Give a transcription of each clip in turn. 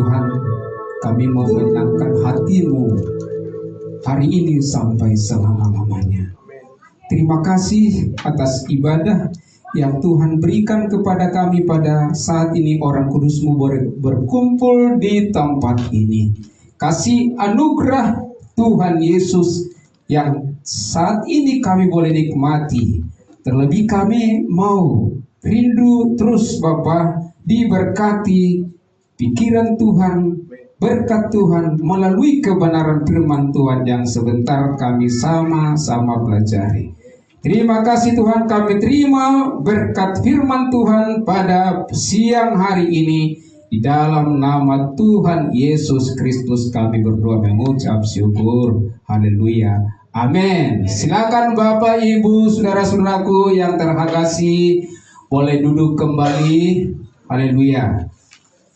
Tuhan, kami mau menyenangkan hati-Mu hari ini sampai selama-lamanya. Terima kasih atas ibadah yang Tuhan berikan kepada kami pada saat ini orang kudus-Mu berkumpul di tempat ini. Kasih anugerah Tuhan Yesus yang saat ini kami boleh nikmati. Terlebih kami mau rindu terus Bapa diberkati pikiran Tuhan, berkat Tuhan melalui kebenaran firman Tuhan yang sebentar kami sama-sama pelajari. Terima kasih Tuhan, kami terima berkat firman Tuhan pada siang hari ini. Di dalam nama Tuhan Yesus Kristus kami berdoa mengucap syukur. Haleluya. Amin. Silakan Bapak, Ibu, saudara-saudaraku yang terkasih, boleh duduk kembali. Haleluya.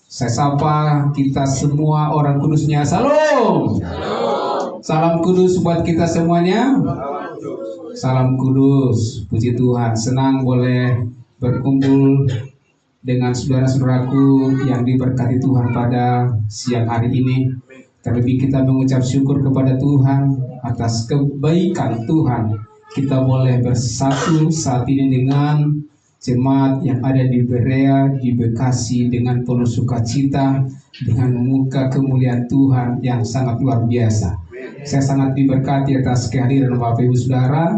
Saya sapa kita semua orang kudusnya. Salam. Salam kudus buat kita semuanya. Salam kudus. Puji Tuhan. Senang boleh berkumpul dengan saudara-saudaraku yang diberkati Tuhan pada siang hari ini. Terlebih kita mengucap syukur kepada Tuhan atas kebaikan Tuhan. Kita boleh bersatu saat ini dengan jemaat yang ada di Berea, di Bekasi dengan penuh sukacita, dengan muka kemuliaan Tuhan yang sangat luar biasa. Saya sangat diberkati atas kehadiran Bapak Ibu Saudara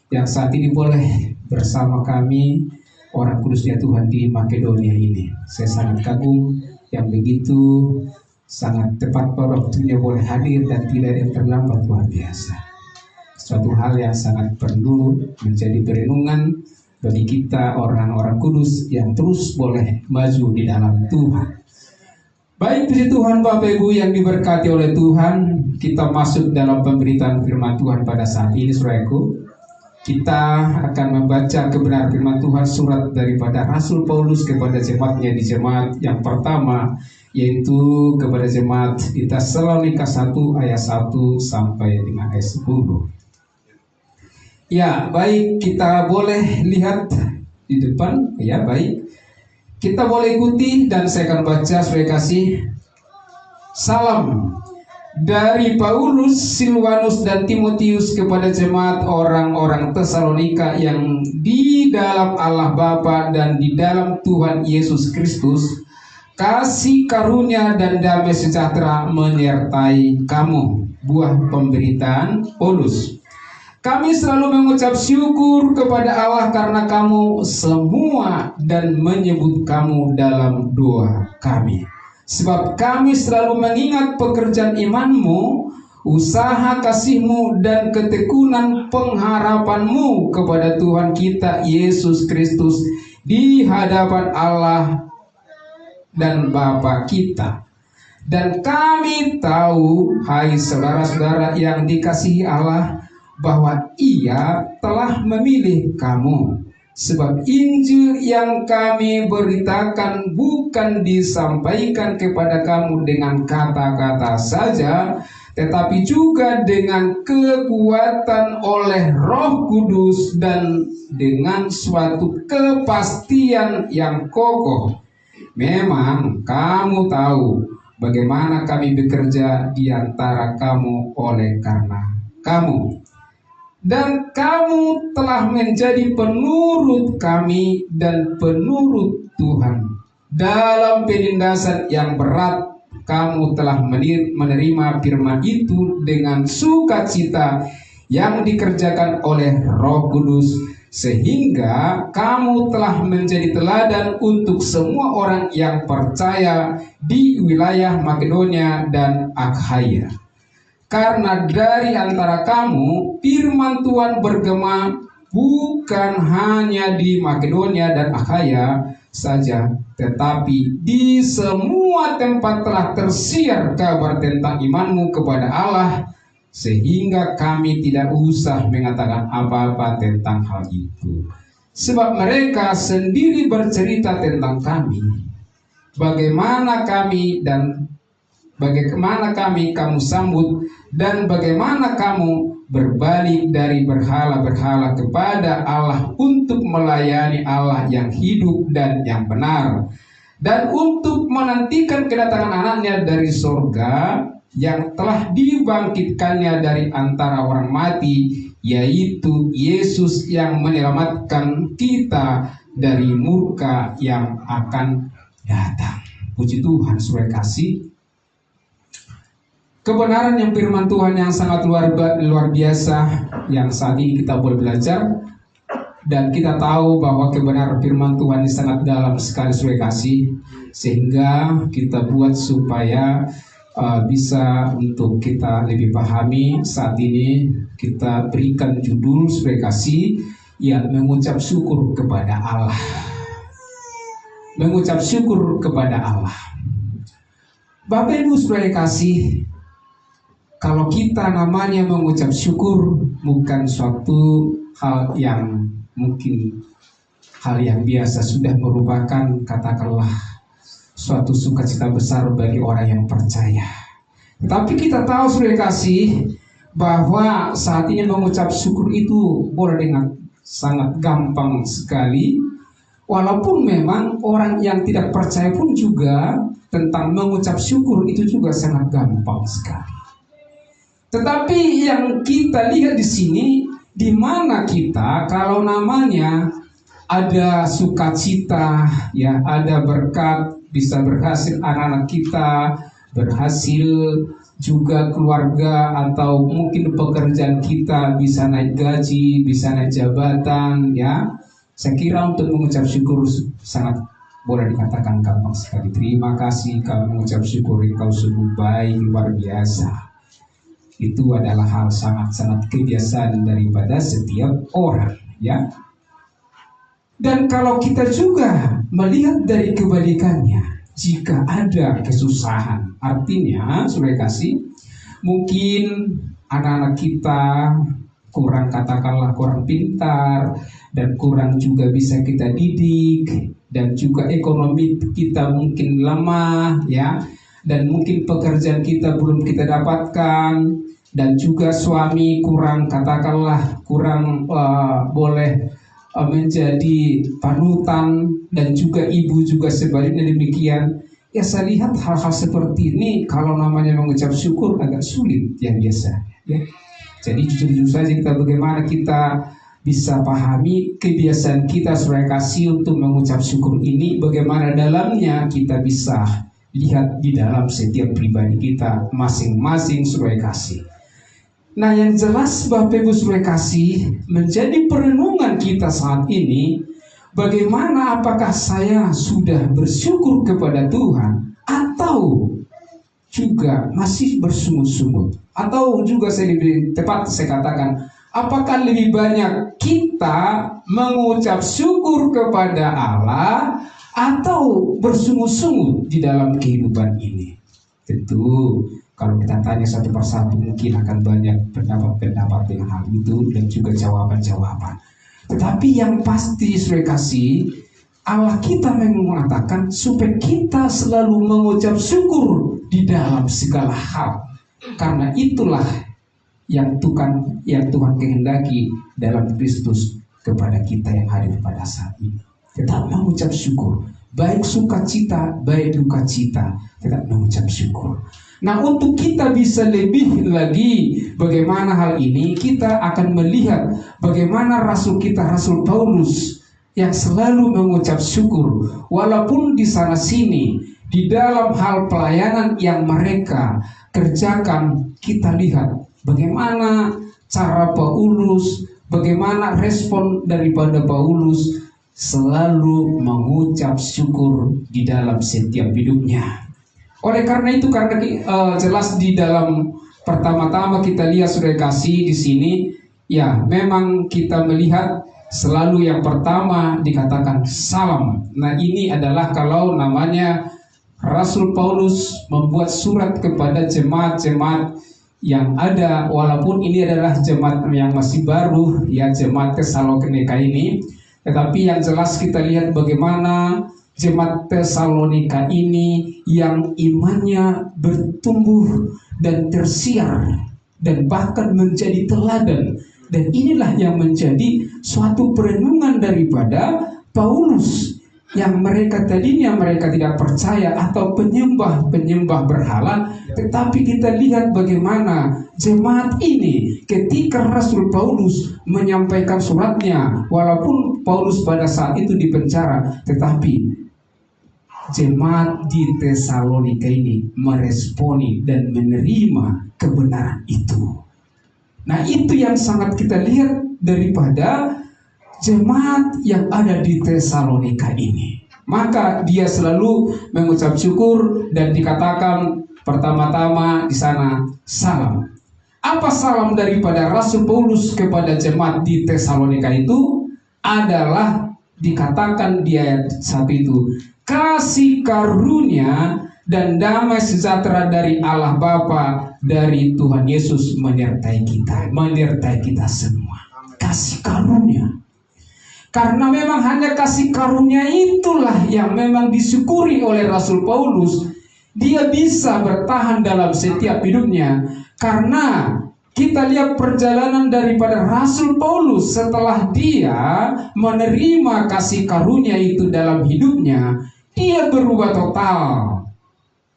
yang saat ini boleh bersama kami orang kudusnya Tuhan di Makedonia ini. Saya sangat kagum yang begitu sangat tepat pada waktunya boleh hadir dan tidak yang terlambat, luar biasa. Suatu hal yang sangat perlu menjadi perenungan bagi kita orang-orang kudus yang terus boleh maju di dalam Tuhan. Baik, puji Tuhan Bapak Ibu yang diberkati oleh Tuhan, kita masuk dalam pemberitaan firman Tuhan pada saat ini, saudaraku. Kita akan membaca kebenaran firman Tuhan surat daripada Rasul Paulus kepada jemaatnya di jemaat yang pertama, yaitu kepada jemaat di Tesalonika 1 ayat 1 sampai dengan ayat 10. Ya, baik, kita boleh lihat di depan. Ya, baik. Kita boleh ikuti dan saya akan baca, saudara kasih. Salam dari Paulus, Silwanus dan Timotius kepada jemaat orang-orang Tesalonika yang di dalam Allah Bapa dan di dalam Tuhan Yesus Kristus. Kasih karunia dan damai sejahtera menyertai kamu. Buah pemberitaan Paulus. Kami selalu mengucap syukur kepada Allah karena kamu semua dan menyebut kamu dalam doa kami. Sebab kami selalu mengingat pekerjaan imanmu, usaha kasihmu dan ketekunan pengharapanmu kepada Tuhan kita Yesus Kristus di hadapan Allah dan Bapa kita. Dan kami tahu, hai saudara-saudara yang dikasihi Allah, bahwa Ia telah memilih kamu. Sebab Injil yang kami beritakan bukan disampaikan kepada kamu dengan kata-kata saja, tetapi juga dengan kekuatan oleh Roh Kudus dan dengan suatu kepastian yang kokoh. Memang kamu tahu bagaimana kami bekerja di antara kamu oleh karena kamu. Dan kamu telah menjadi penurut kami dan penurut Tuhan. Dalam penindasan yang berat, kamu telah menerima firman itu dengan sukacita yang dikerjakan oleh Roh Kudus, sehingga kamu telah menjadi teladan untuk semua orang yang percaya di wilayah Makedonia dan Akhaya. Karena dari antara kamu firman Tuhan bergema bukan hanya di Makedonia dan Akhaya saja, tetapi di semua tempat telah tersiar kabar tentang imanmu kepada Allah, sehingga kami tidak usah mengatakan apa-apa tentang hal itu. Sebab mereka sendiri bercerita tentang kami, bagaimana kami kamu sambut, dan bagaimana kamu berbalik dari berhala-berhala kepada Allah untuk melayani Allah yang hidup dan yang benar, dan untuk menantikan kedatangan anaknya dari sorga yang telah dibangkitkannya dari antara orang mati, yaitu Yesus yang menyelamatkan kita dari murka yang akan datang. Puji Tuhan, saudara kasih. Kebenaran yang firman Tuhan yang sangat luar biasa yang saat ini kita boleh belajar, dan kita tahu bahwa kebenaran firman Tuhan ini sangat dalam sekali, saudara kasih, sehingga kita buat supaya bisa untuk kita lebih pahami. Saat ini kita berikan judul, saudara kasih, ya, mengucap syukur kepada Allah. Mengucap syukur kepada Allah. Bapak Ibu saudara kasih, kalau kita namanya mengucap syukur bukan suatu hal yang mungkin hal yang biasa, sudah merupakan katakanlah suatu sukacita besar bagi orang yang percaya. Tapi kita tahu saudara kasih bahwa saat ini mengucap syukur itu boleh dengan sangat gampang sekali. Walaupun memang orang yang tidak percaya pun juga tentang mengucap syukur itu juga sangat gampang sekali. Tetapi yang kita lihat di sini, di mana kita kalau namanya ada sukacita, ya, ada berkat, bisa berhasil anak-anak kita, berhasil juga keluarga atau mungkin pekerjaan kita bisa naik gaji, bisa naik jabatan, ya. Saya kira untuk mengucap syukur sangat boleh dikatakan gampang sekali. Terima kasih kalau mengucap syukur, engkau sungguh baik, luar biasa. Itu adalah hal sangat-sangat kebiasaan daripada setiap orang, ya. Dan kalau kita juga melihat dari kebalikannya, jika ada kesusahan, artinya saudara kasih, mungkin anak-anak kita kurang, katakanlah kurang pintar, dan kurang juga bisa kita didik, dan juga ekonomi kita mungkin lemah, ya, dan mungkin pekerjaan kita belum kita dapatkan, dan juga suami kurang, katakanlah kurang boleh menjadi panutan, dan juga ibu juga sebaliknya demikian. Ya, saya lihat hal-hal seperti ini kalau namanya mengucap syukur agak sulit yang biasa, ya. Jadi jujur-jujur saja kita bagaimana kita bisa pahami kebiasaan kita saudara kasih untuk mengucap syukur ini, bagaimana dalamnya kita bisa lihat di dalam setiap pribadi kita masing-masing saudara kasih. Nah, yang jelas Bapak Ibu saudara kasih, menjadi perenungan kita saat ini, bagaimana apakah saya sudah bersyukur kepada Tuhan atau juga masih bersungut-sungut, atau juga saya lebih tepat saya katakan, apakah lebih banyak kita mengucap syukur kepada Allah atau bersungut-sungut di dalam kehidupan ini? Tentu kalau kita tanya satu persatu mungkin akan banyak pendapat-pendapat dengan hal itu dan juga jawaban-jawaban. Tetapi yang pasti saudara kasih, Allah kita memang mengatakan supaya kita selalu mengucap syukur di dalam segala hal. Karena itulah yang Tuhan kehendaki dalam Kristus kepada kita yang hadir pada saat ini. Tetap mengucap syukur, baik sukacita, baik duka cita, tetap mengucap syukur. Nah, untuk kita bisa lebih lagi bagaimana hal ini, kita akan melihat bagaimana Rasul kita, Rasul Paulus, yang selalu mengucap syukur walaupun di sana sini di dalam hal pelayanan yang mereka kerjakan. Kita lihat bagaimana cara Paulus, bagaimana respon daripada Paulus selalu mengucap syukur di dalam setiap hidupnya. Oleh karena itu, karena jelas di dalam pertama-tama kita lihat saudara kasih di sini, ya memang kita melihat selalu yang pertama dikatakan salam. Nah, ini adalah kalau namanya Rasul Paulus membuat surat kepada jemaat-jemaat yang ada, walaupun ini adalah jemaat yang masih baru, ya, jemaat Tesalonika ini. Tetapi yang jelas kita lihat bagaimana jemaat Tesalonika ini yang imannya bertumbuh dan tersiar dan bahkan menjadi teladan. Dan inilah yang menjadi suatu perenungan daripada Paulus. yang mereka tadinya mereka tidak percaya atau penyembah berhala, tetapi kita lihat bagaimana jemaat ini ketika Rasul Paulus menyampaikan suratnya, walaupun Paulus pada saat itu dipenjara, tetapi jemaat di Tesalonika ini meresponi dan menerima kebenaran itu. Nah, itu yang sangat kita lihat daripada jemaat yang ada di Tesalonika ini. Maka dia selalu mengucap syukur dan dikatakan pertama-tama di sana salam. Apa salam daripada Rasul Paulus kepada jemaat di Tesalonika itu adalah dikatakan di ayat 1 itu, kasih karunia dan damai sejahtera dari Allah Bapa, dari Tuhan Yesus menyertai kita semua. Kasih karunia. Karena memang hanya kasih karunia itulah yang memang disyukuri oleh Rasul Paulus. Dia bisa bertahan dalam setiap hidupnya. Karena kita lihat perjalanan daripada Rasul Paulus setelah dia menerima kasih karunia itu dalam hidupnya, dia berubah total.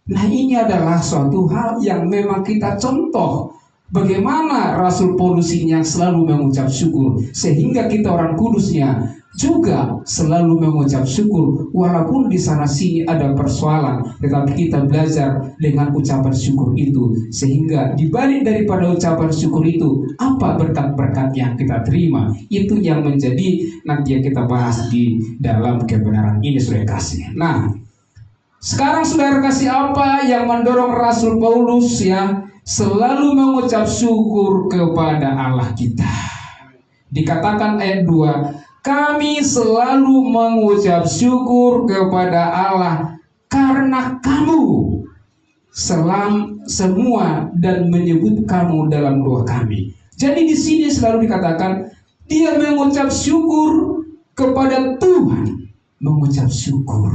Nah, ini adalah suatu hal yang memang kita contoh. Bagaimana Rasul Paulus ini yang selalu mengucap syukur, sehingga kita orang kudusnya juga selalu mengucap syukur, walaupun di sana sini ada persoalan, tetapi kita belajar dengan ucapan syukur itu, sehingga dibalik daripada ucapan syukur itu, apa berkat-berkat yang kita terima, itu yang menjadi nanti yang kita bahas di dalam kebenaran ini, saudara kasih. Nah, sekarang saudara kasih, apa yang mendorong Rasul Paulus selalu mengucap syukur kepada Allah kita? Dikatakan ayat 2, kami selalu mengucap syukur kepada Allah karena kamu semua dan menyebut kamu dalam doa kami. Jadi di sini selalu dikatakan dia mengucap syukur kepada Tuhan, mengucap syukur.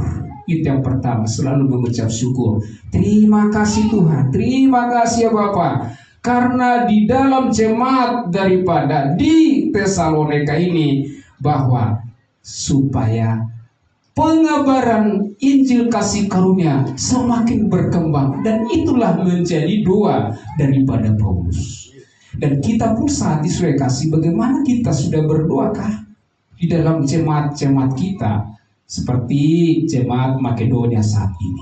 Itu yang pertama, selalu mengucap syukur. Terima kasih Tuhan, terima kasih ya Bapa, karena di dalam jemaat daripada di Tesalonika ini, bahwa supaya pengabaran Injil kasih karunia semakin berkembang, dan itulah menjadi doa daripada Paulus. Dan kita pun saat ini sudah kasih, bagaimana kita sudah berdoakah di dalam jemaat-jemaat kita? Seperti jemaat Makedonia saat ini,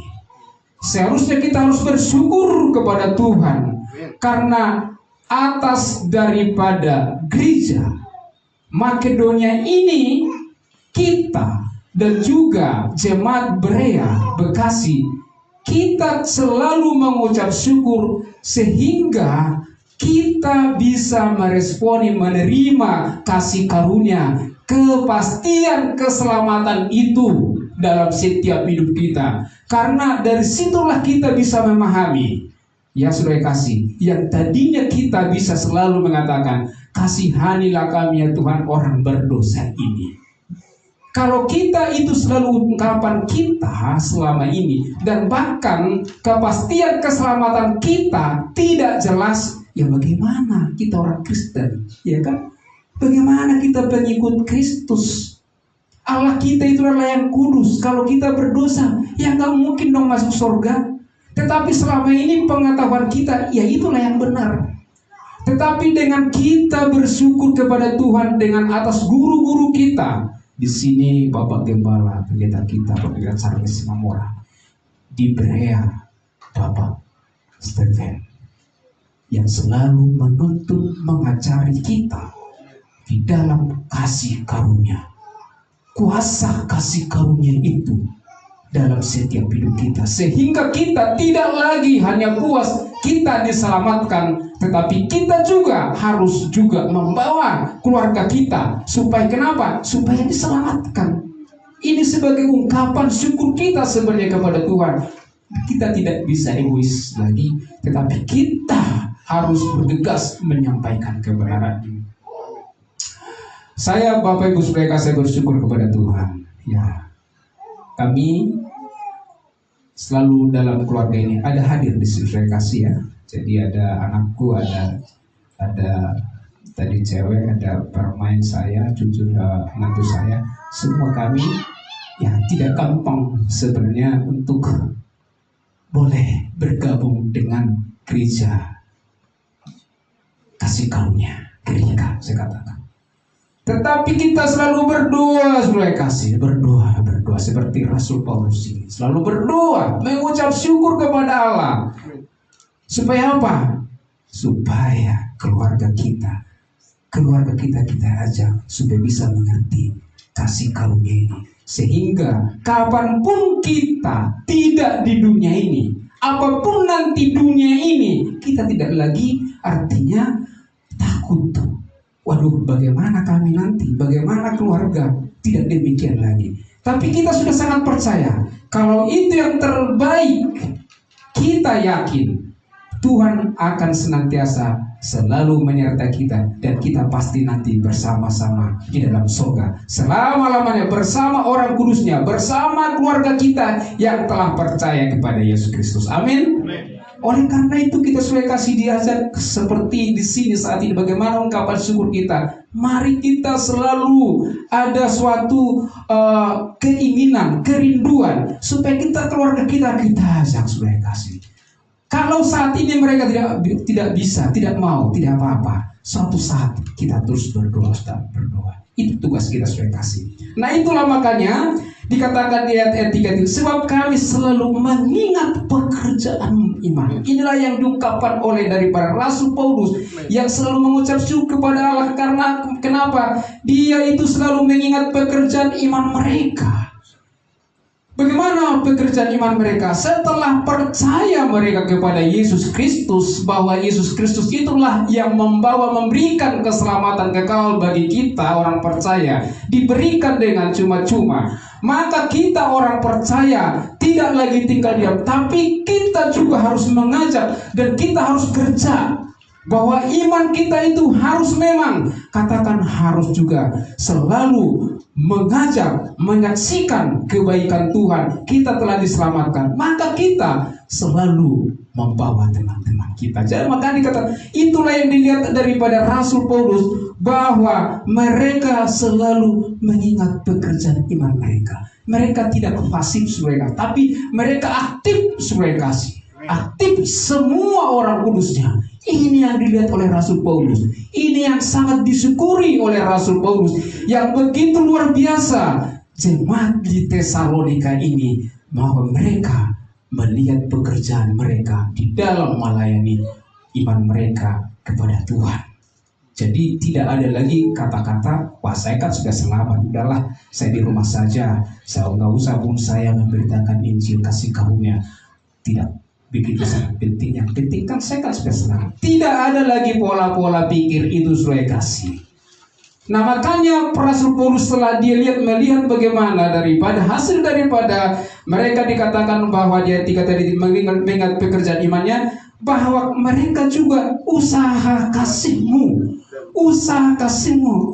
seharusnya kita harus bersyukur kepada Tuhan karena atas daripada gereja Makedonia ini, kita dan juga jemaat Berea Bekasi, kita selalu mengucap syukur sehingga kita bisa meresponi, menerima kasih karunia, kepastian keselamatan itu dalam setiap hidup kita. Karena dari situlah kita bisa memahami, ya saudara kasih, yang tadinya kita bisa selalu mengatakan, kasihanilah kami ya Tuhan orang berdosa ini. Kalau kita itu selalu ungkapan kita selama ini, dan bahkan kepastian keselamatan kita tidak jelas, ya bagaimana kita orang Kristen, ya kan? Bagaimana kita pengikut Kristus? Allah kita itu adalah yang kudus. Kalau kita berdosa, ya nggak mungkin dong masuk surga. Tetapi selama ini pengetahuan kita, ya itulah yang benar. Tetapi dengan kita bersyukur kepada Tuhan dengan atas guru-guru kita, di sini Bapak Gembala, pendeta kita, pendeta Charles Mamora, di Berea, Bapak Stephen, yang selalu menuntun mengajari kita di dalam kasih karunia, kuasa kasih karunia itu dalam setiap hidup kita, sehingga kita tidak lagi hanya puas kita diselamatkan, tetapi kita juga harus membawa keluarga kita supaya kenapa? Supaya diselamatkan. Ini sebagai ungkapan syukur kita sebenarnya kepada Tuhan. Kita tidak bisa egois lagi, tetapi kita harus bergegas menyampaikan kebenaran ini. Saya, Bapak Ibu Saudara, saya bersyukur kepada Tuhan. Ya, kami selalu dalam keluarga ini ada hadir di Saudara kasih ya. Jadi ada anakku, ada tadi cewek, ada permain saya, cucu menantu saya. Semua kami Ya, tidak gampang sebenarnya untuk boleh bergabung dengan gereja kasih karunia, gereja saya katakan. Tetapi kita selalu berdoa, saudara kasih, berdoa seperti Rasul Paulus ini. Selalu berdoa, mengucap syukur kepada Allah. Supaya apa? Supaya keluarga kita ajak supaya bisa mengerti kasih karunia ini. Sehingga kapanpun kita tidak di dunia ini, apapun nanti dunia ini, kita tidak lagi artinya takut. Waduh, bagaimana kami nanti? Bagaimana keluarga? Tidak demikian lagi. Tapi kita sudah sangat percaya kalau itu yang terbaik. Kita yakin Tuhan akan senantiasa selalu menyertai kita, dan kita pasti nanti bersama-sama di dalam surga selama-lamanya bersama orang kudusnya, bersama keluarga kita yang telah percaya kepada Yesus Kristus. Amin. Oleh karena itu kita sudah kasih diajar seperti di sini saat ini, bagaimana ungkapan syukur kita. Mari kita selalu ada suatu keinginan, kerinduan supaya kita keluarga kita ajak sudah kasih. Kalau saat ini mereka tidak bisa, tidak mau, tidak apa-apa, suatu saat kita terus berdoa. Itu tugas kita sudah kasih. Nah, itulah makanya dikatakan di ayat 3 itu, sebab kami selalu mengingat pekerjaan iman. Inilah yang diungkapkan oleh daripada Rasul Paulus yang selalu mengucap syukur kepada Allah. Karena kenapa? Dia itu selalu mengingat pekerjaan iman mereka. Bagaimana pekerjaan iman mereka? Setelah percaya mereka kepada Yesus Kristus, bahwa Yesus Kristus itulah yang memberikan keselamatan kekal bagi kita orang percaya, diberikan dengan cuma-cuma. Maka kita orang percaya tidak lagi tinggal diam, tapi kita juga harus mengajak dan kita harus kerja. Bahwa iman kita itu harus memang, katakan harus juga selalu mengajak, menyaksikan kebaikan Tuhan. Kita telah diselamatkan, maka kita selalu membawa teman-teman kita. Jadi maka dikatakan, itulah yang dilihat daripada Rasul Paulus, bahwa mereka selalu mengingat pekerjaan iman mereka. Mereka tidak pasif mereka, tapi mereka aktif mereka kasih. Aktif semua orang kudusnya. Ini yang dilihat oleh Rasul Paulus. Ini yang sangat disyukuri oleh Rasul Paulus, yang begitu luar biasa jemaat di Tesalonika ini, bahwa mereka melihat pekerjaan mereka di dalam melayani iman mereka kepada Tuhan. Jadi tidak ada lagi kata-kata, wah saya kan sudah selamat, udahlah saya di rumah saja, saya nggak usah pun saya memberitakan Injil kasih karunia. Tidak begitu sangat penting. Yang penting kan saya kan sudah selamat. Tidak ada lagi pola-pola pikir itu sudah kasih. Nah makanya Rasul Paulus setelah dia melihat bagaimana daripada hasil daripada mereka dikatakan bahwa dia tiga tadi mengingat pekerjaan imannya, bahwa mereka juga usaha kasihmu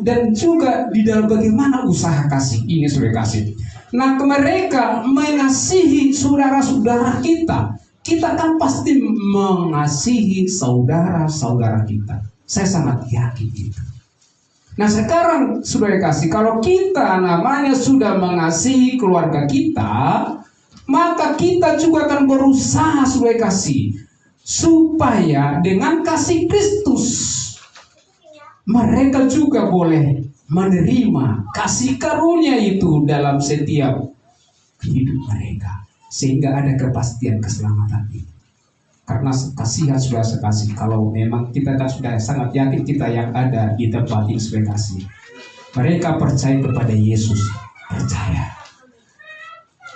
dan juga di dalam bagaimana usaha kasih ini sudah kasih. Nah mereka mengasihi saudara-saudara kita. Kita kan pasti mengasihi saudara-saudara kita. Saya sangat yakin itu. Nah sekarang sudah kasih, kalau kita namanya sudah mengasihi keluarga kita, maka kita juga akan berusaha sudah kasih, supaya dengan kasih Kristus mereka juga boleh menerima kasih karunia itu dalam setiap hidup mereka. Sehingga ada kepastian keselamatan itu. Karena kasihan sudah sekasih, kalau memang kita kan sudah sangat yakin kita yang ada di tempat ini sudah kasih. Mereka percaya kepada Yesus, percaya.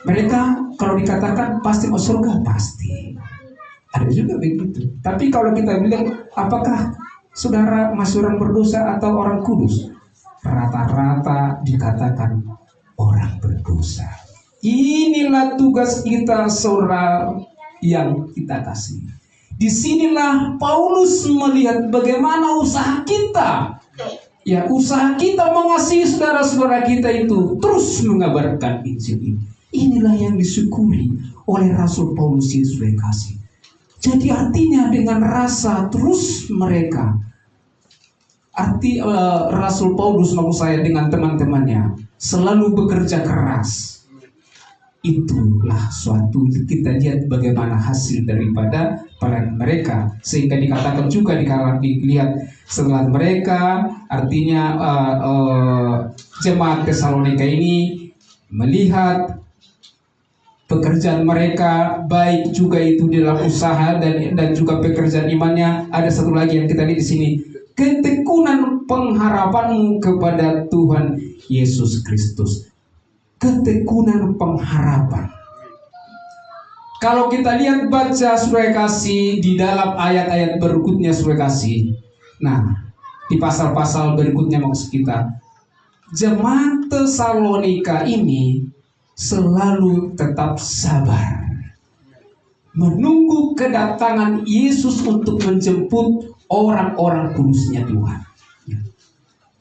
Mereka kalau dikatakan pasti masuk surga, pasti. Ada juga begitu. Tapi kalau kita bilang, apakah saudara masih orang berdosa atau orang kudus? Rata-rata dikatakan orang berdosa. Inilah tugas kita, saudara yang kita kasih. Disinilah Paulus melihat bagaimana usaha kita. Ya, usaha kita mengasihi saudara-saudara kita itu terus mengabarkan Injil ini. Inilah yang disyukuri oleh Rasul Paulus yang sudah kasih. Jadi artinya dengan rasa terus mereka, Rasul Paulus maksud saya dengan teman-temannya selalu bekerja keras. itulah suatu kita lihat bagaimana hasil daripada pelayanan mereka, sehingga dikatakan juga dilihat setelah mereka artinya jemaat Tesalonika ini melihat pekerjaan mereka baik juga itu dalam usaha dan juga pekerjaan imannya. Ada satu lagi yang kita lihat di sini, ketekunan pengharapanmu kepada Tuhan Yesus Kristus. Ketekunan pengharapan. Kalau kita lihat baca saudara kasih di dalam ayat-ayat berikutnya saudara kasih. Nah, di pasal-pasal berikutnya maksud kita, jemaat Tesalonika ini selalu tetap sabar menunggu kedatangan Yesus untuk menjemput orang-orang kudusnya Tuhan.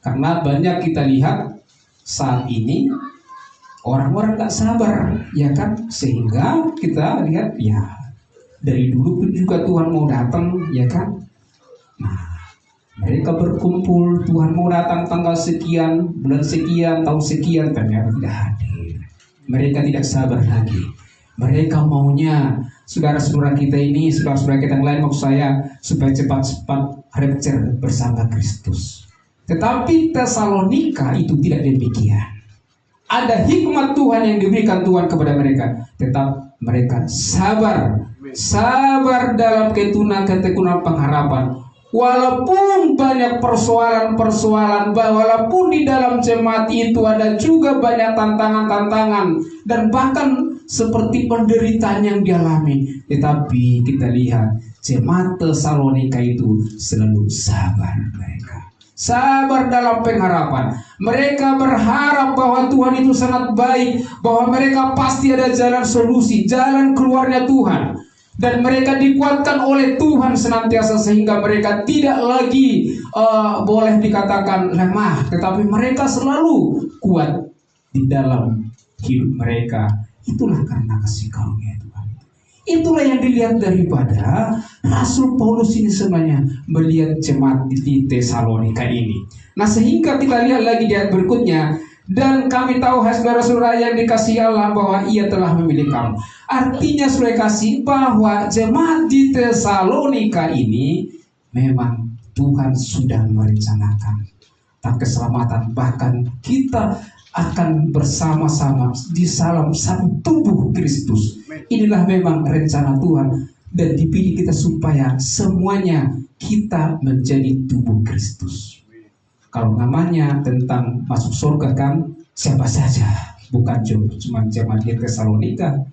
Karena banyak kita lihat saat ini orang-orang gak sabar, ya kan? Sehingga kita lihat, ya dari dulu pun juga Tuhan mau datang, ya kan? Nah, mereka berkumpul, Tuhan mau datang tanggal sekian, bulan sekian, tahun sekian, ternyata tidak hadir. Mereka tidak sabar lagi. Mereka maunya saudara-saudara kita ini, saudara-saudara kita yang lain, maksud saya, supaya cepat-cepat rapture bersama Kristus. Tetapi Tesalonika itu tidak demikian. Ada hikmat Tuhan yang diberikan Tuhan kepada mereka. Tetap mereka sabar. Sabar dalam ketekunan pengharapan. Walaupun banyak persoalan-persoalan, walaupun di dalam jemaat itu ada juga banyak tantangan-tantangan, dan bahkan seperti penderitaan yang dialami, tetapi kita lihat jemaat Tesalonika itu selalu sabar mereka. Sabar dalam pengharapan. Mereka berharap bahwa Tuhan itu sangat baik, bahwa mereka pasti ada jalan solusi, jalan keluarnya Tuhan. Dan mereka dikuatkan oleh Tuhan senantiasa, sehingga mereka tidak lagi boleh dikatakan lemah, tetapi mereka selalu kuat di dalam hidup mereka. Itulah karena kasih karunia Tuhan. Itulah yang dilihat daripada Rasul Paulus ini sebenarnya melihat jemaat di Tesalonika ini. Nah, sehingga kita lihat lagi di ayat berikutnya, dan kami tahu saudara-saudara yang dikasihi Allah bahwa Ia telah memilih kamu. Artinya saudara kasih bahwa jemaat di Tesalonika ini memang Tuhan sudah merencanakan keselamatan, bahkan kita akan bersama-sama di dalam satu tubuh Kristus. Inilah memang rencana Tuhan, dan dipilih kita supaya semuanya kita menjadi tubuh Kristus. Kalau namanya tentang masuk surga kan siapa saja, bukan cuma jemaat di Tesalonika,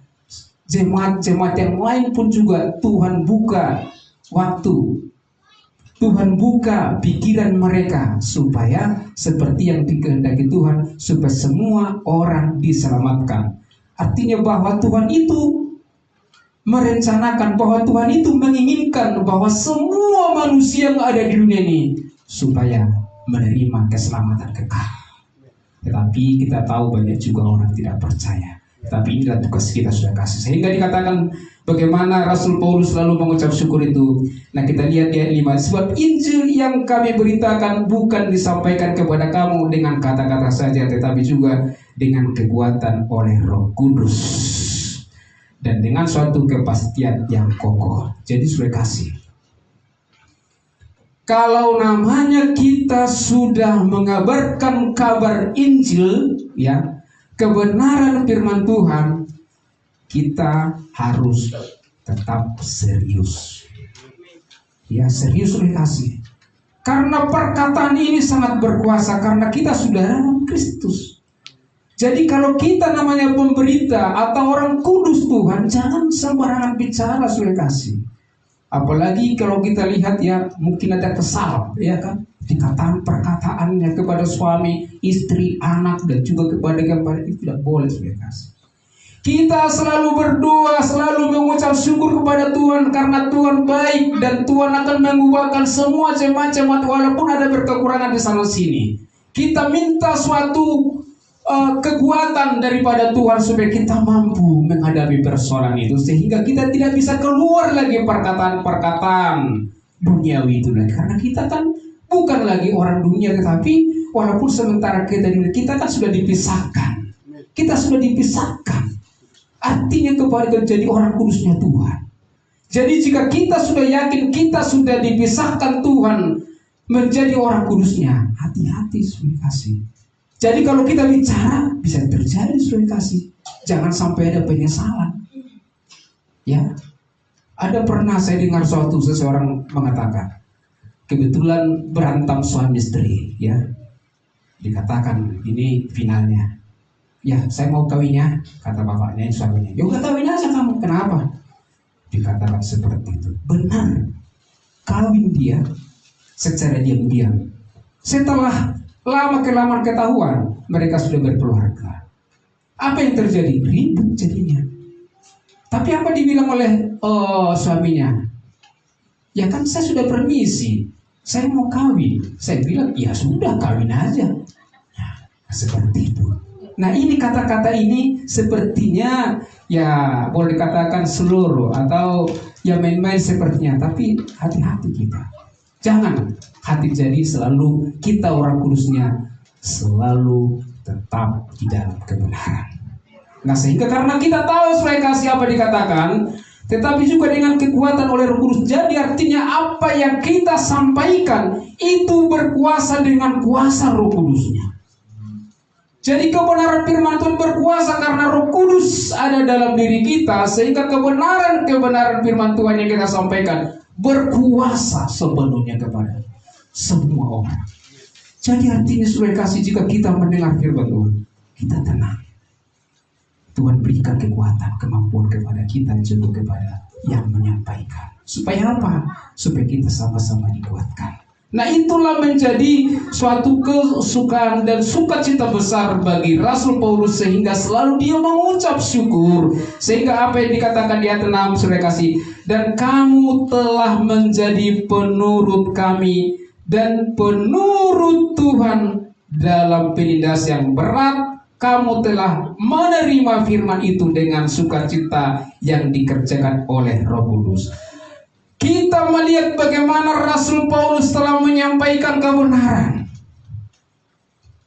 jemaat-jemaat yang lain pun juga Tuhan buka waktu, Tuhan buka pikiran mereka supaya seperti yang dikehendaki Tuhan, supaya semua orang diselamatkan. Artinya bahwa Tuhan itu merencanakan, bahwa Tuhan itu menginginkan bahwa semua manusia yang ada di dunia ini supaya menerima keselamatan kekal. Tetapi kita tahu banyak juga orang tidak percaya. Tapi inilah tugas kita sudah kasih. Sehingga dikatakan bagaimana Rasul Paulus selalu mengucap syukur itu. Nah, kita lihat di ayat 5. Sebab Injil yang kami beritakan bukan disampaikan kepada kamu dengan kata-kata saja, tetapi juga dengan kekuatan oleh Roh Kudus dan dengan suatu kepastian yang kokoh. Jadi sudah kasih. Kalau namanya kita sudah mengabarkan kabar Injil, ya, kebenaran firman Tuhan, kita harus tetap serius. Ya, serius kasih. Karena perkataan ini sangat berkuasa, karena kita sudah dalam Kristus. Jadi kalau kita namanya pemberita atau orang kudus Tuhan, jangan sembarangan bicara, sudah kasih. Apalagi kalau kita lihat, ya, mungkin ada kesal, ya kan, dikatakan perkataannya kepada suami, istri, anak, dan juga kepada itu tidak boleh, sudah kasih. Kita selalu berdoa, selalu mengucap syukur kepada Tuhan karena Tuhan baik, dan Tuhan akan mengubahkan semua jemaat-jemaat walaupun ada berkekurangan di sana sini. Kita minta suatu kekuatan daripada Tuhan supaya kita mampu menghadapi persoalan itu, sehingga kita tidak bisa keluar lagi perkataan-perkataan duniawi itu lagi, karena kita kan bukan lagi orang dunia, tetapi walaupun sementara kita kan sudah dipisahkan, kita sudah dipisahkan. artinya kepada jadi orang kudusnya Tuhan. Jadi jika kita sudah yakin kita sudah dipisahkan Tuhan menjadi orang kudusnya, hati-hati saudara kasih. Jadi kalau kita bicara bisa terjadi saudara kasih, jangan sampai ada penyesalan. Ya, ada pernah saya dengar seseorang mengatakan, kebetulan berantem suami istri, ya, dikatakan ini finalnya. Ya, saya mau kawinnya, kata bapaknya suaminya. Yaudah kawin aja kamu, kenapa? Dikatakan seperti itu. Benar, kawin dia secara diam-diam. Setelah lama kelamaan ketahuan, mereka sudah berkeluarga. Apa yang terjadi? Ribut jadinya. Tapi apa dibilang oleh suaminya? Ya kan saya sudah permisi, saya mau kawin. Saya bilang, ya sudah kawin aja. Nah, seperti itu. Nah ini kata-kata ini sepertinya ya boleh dikatakan seluruh atau ya main-main sepertinya. Tapi hati-hati kita. Jangan hati jadi selalu kita orang kudusnya selalu tetap di dalam kebenaran. Nah sehingga karena kita tahu supaya kasih apa dikatakan, tetapi juga dengan kekuatan oleh Roh Kudus. Jadi artinya apa yang kita sampaikan itu berkuasa dengan kuasa Roh Kudusnya. Jadi kebenaran firman Tuhan berkuasa karena Roh Kudus ada dalam diri kita, sehingga kebenaran firman Tuhan yang kita sampaikan berkuasa sepenuhnya kepada semua orang. Jadi artinya saudara kasih, jika kita mendengar firman Tuhan, kita tenang. Tuhan berikan kekuatan, kemampuan kepada kita juga kepada yang menyampaikan. Supaya apa? Supaya kita sama-sama dikuatkan. Nah itulah menjadi suatu kesukaan dan sukacita besar bagi Rasul Paulus, sehingga selalu dia mengucap syukur. Sehingga apa yang dikatakan di ayat 6 saudara kasih, dan kamu telah menjadi penurut kami dan penurut Tuhan dalam penindas yang berat. Kamu telah menerima firman itu dengan sukacita yang dikerjakan oleh Roh Kudus. Kita melihat bagaimana Rasul Paulus telah menyampaikan kebenaran.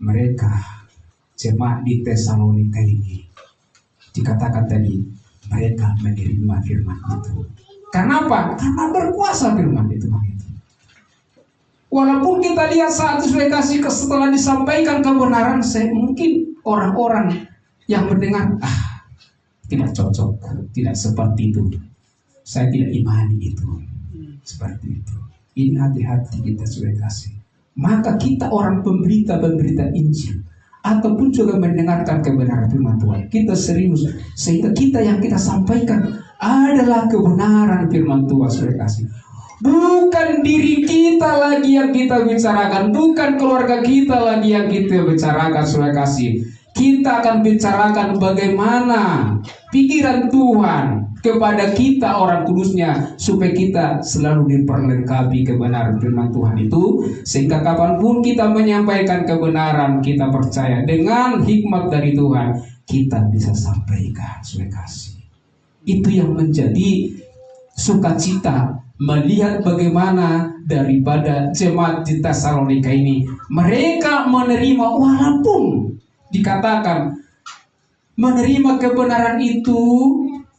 Mereka jemaat di Tesalonika ini dikatakan tadi mereka menerima firman itu. Karena apa? Karena berkuasa firman itu. Walaupun kita lihat saat itu setelah disampaikan kebenaran, mungkin orang-orang yang mendengar tidak cocok, tidak seperti itu. Saya tidak imani itu. Seperti itu. Ini hati-hati kita sudah kasih. Maka kita orang pemberita Injil, ataupun juga mendengarkan kebenaran firman Tuhan, kita serius, sehingga kita yang kita sampaikan adalah kebenaran firman Tuhan sudah kasih. Bukan diri kita lagi yang kita bicarakan, bukan keluarga kita lagi yang kita bicarakan sudah kasih. Kita akan bicarakan bagaimana pikiran Tuhan kepada kita orang kudusnya, supaya kita selalu diperlengkapi kebenaran firman Tuhan itu, sehingga kapanpun kita menyampaikan kebenaran, kita percaya dengan hikmat dari Tuhan, kita bisa sampaikan sudah kasih. Itu yang menjadi sukacita melihat bagaimana daripada jemaat di Tesalonika ini, mereka menerima, walaupun dikatakan menerima kebenaran itu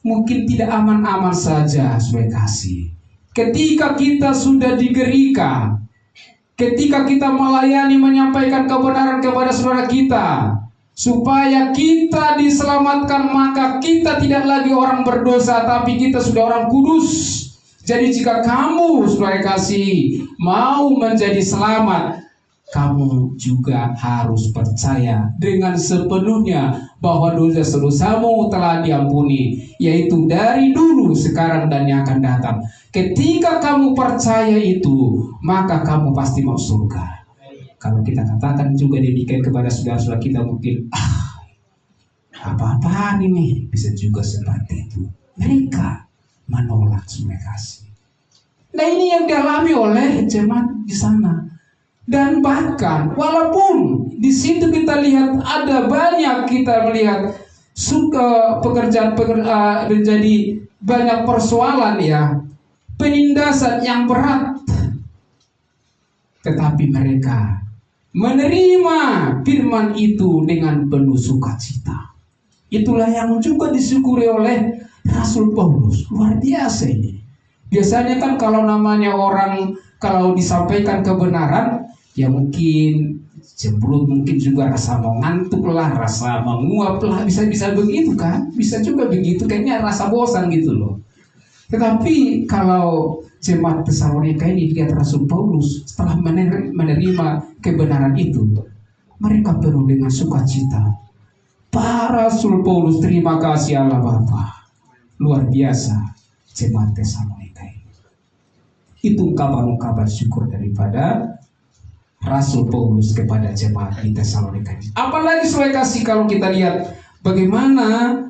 mungkin tidak aman-aman saja saudara kasih. Ketika kita sudah digerikan, ketika kita melayani menyampaikan kebenaran kepada saudara kita, supaya kita diselamatkan, maka kita tidak lagi orang berdosa, tapi kita sudah orang kudus. Jadi jika kamu saudara kasih mau menjadi selamat, kamu juga harus percaya dengan sepenuhnya bahwa dosa-dosamu telah diampuni, yaitu dari dulu, sekarang, dan yang akan datang. Ketika kamu percaya itu, maka kamu pasti mau surga. Kalau kita katakan juga demikian kepada saudara-saudara kita, mungkin apa-apaan ini, bisa juga seperti itu. Mereka menolak saudara kasih. Nah ini yang dialami oleh jemaat di sana. Dan bahkan walaupun di situ kita lihat ada banyak, kita melihat pekerjaan menjadi banyak persoalan ya, penindasan yang berat, tetapi mereka menerima firman itu dengan penuh sukacita. Itulah yang juga disyukuri oleh Rasul Paulus. Luar biasa ini. Biasanya kan kalau namanya orang, kalau disampaikan kebenaran, ya mungkin cemberut, mungkin juga rasa mau ngantuk lah, rasa menguap lah, bisa begitu kan? Bisa juga begitu, kayaknya rasa bosan gitu loh. Tetapi kalau jemaat Tesalonika ini lihat Rasul Paulus setelah menerima kebenaran itu, mereka penuh dengan sukacita. Pak Rasul Paulus, terima kasih Allah Bapa. Luar biasa jemaat Tesalonika ini. Itu ungkapan-ungkapan syukur daripada Rasul Paulus kepada jemaat di Tesalonika ini. Apalagi saudara kasih kalau kita lihat bagaimana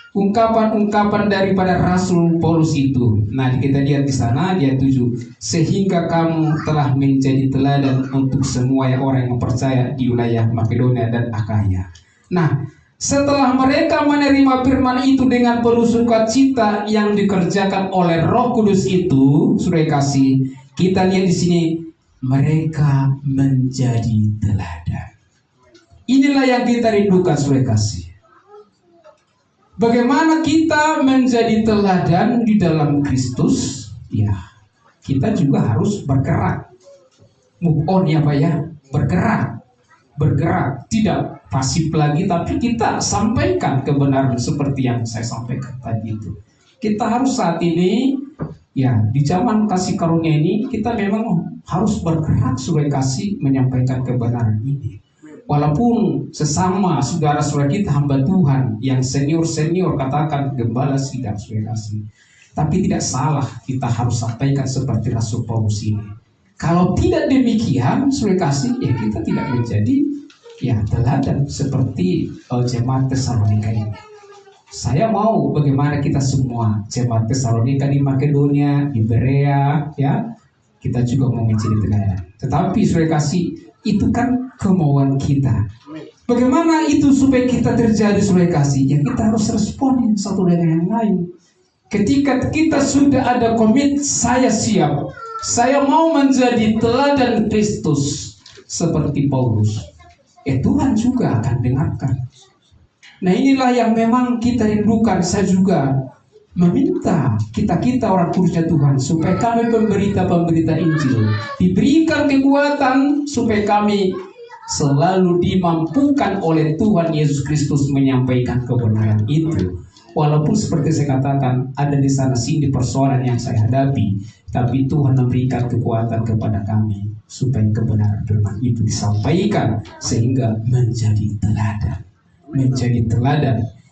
ungkapan-ungkapan daripada Rasul Paulus itu. Nah, kita lihat di sana dia 7, sehingga kamu telah menjadi teladan untuk semua orang yang percaya di wilayah Makedonia dan Akhaya. Nah, setelah mereka menerima firman itu dengan penuh sukacita yang dikerjakan oleh Roh Kudus itu, saudara kasih, kita lihat di sini mereka menjadi teladan. Inilah yang kita rindukan, saudara kasih. Bagaimana kita menjadi teladan di dalam Kristus? Ya, kita juga harus bergerak. Move on ya Pak ya, bergerak, tidak pasif lagi, tapi kita sampaikan kebenaran seperti yang saya sampaikan tadi itu. Kita harus saat ini, ya di zaman kasih karunia ini, kita memang harus bergerak saudara kasih menyampaikan kebenaran ini. Walaupun sesama saudara-saudara kita hamba Tuhan yang senior katakan gembala sidang saudara kasih, tapi tidak salah kita harus sampaikan seperti Rasul Paulus ini. Kalau tidak demikian, saudara kasih, ya kita tidak menjadi ya teladan seperti jemaat Tesalonika ini. Saya mau bagaimana kita semua jemaat Tesalonika di Makedonia, di Berea, ya kita juga mau menjadi teladan. Tetapi saudara kasih, itu kan kemauan kita. Bagaimana itu supaya kita terjadi saudara kasih? Ya kita harus respon satu dengan yang lain. Ketika kita sudah ada komit, saya siap. Saya mau menjadi teladan Kristus seperti Paulus. Tuhan juga akan dengarkan. Nah inilah yang memang kita rindukan. Saya juga meminta kita orang kudusnya Tuhan supaya kami pemberita Injil diberikan kekuatan supaya kami selalu dimampukan oleh Tuhan Yesus Kristus menyampaikan kebenaran itu. Walaupun seperti saya katakan ada di sana sini persoalan yang saya hadapi, tapi Tuhan memberikan kekuatan kepada kami supaya kebenaran firman itu disampaikan sehingga menjadi teladan.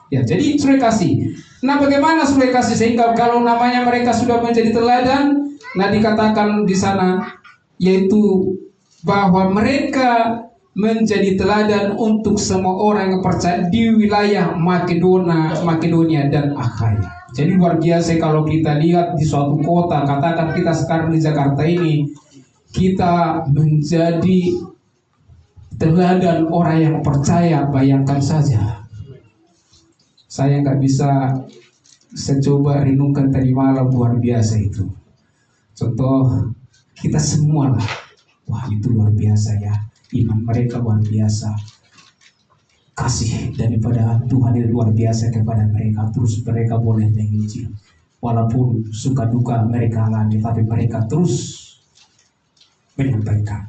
Ya, jadi saudara kasih. Nah, bagaimana saudara kasih sehingga kalau namanya mereka sudah menjadi teladan, nah dikatakan di sana yaitu bahwa mereka menjadi teladan untuk semua orang yang percaya di wilayah Makedonia dan Akhaya. Jadi luar biasa kalau kita lihat di suatu kota, katakan kita sekarang di Jakarta ini, kita menjadi teladan orang yang percaya. Bayangkan saja. Saya nggak bisa, saya coba renungkan tadi malam, luar biasa itu. Contoh kita semua lah, wah itu luar biasa ya. Iman mereka luar biasa, kasih daripada Tuhan itu luar biasa kepada mereka. Terus mereka boleh menginjil walaupun suka duka mereka alami, tapi mereka terus menyampaikan.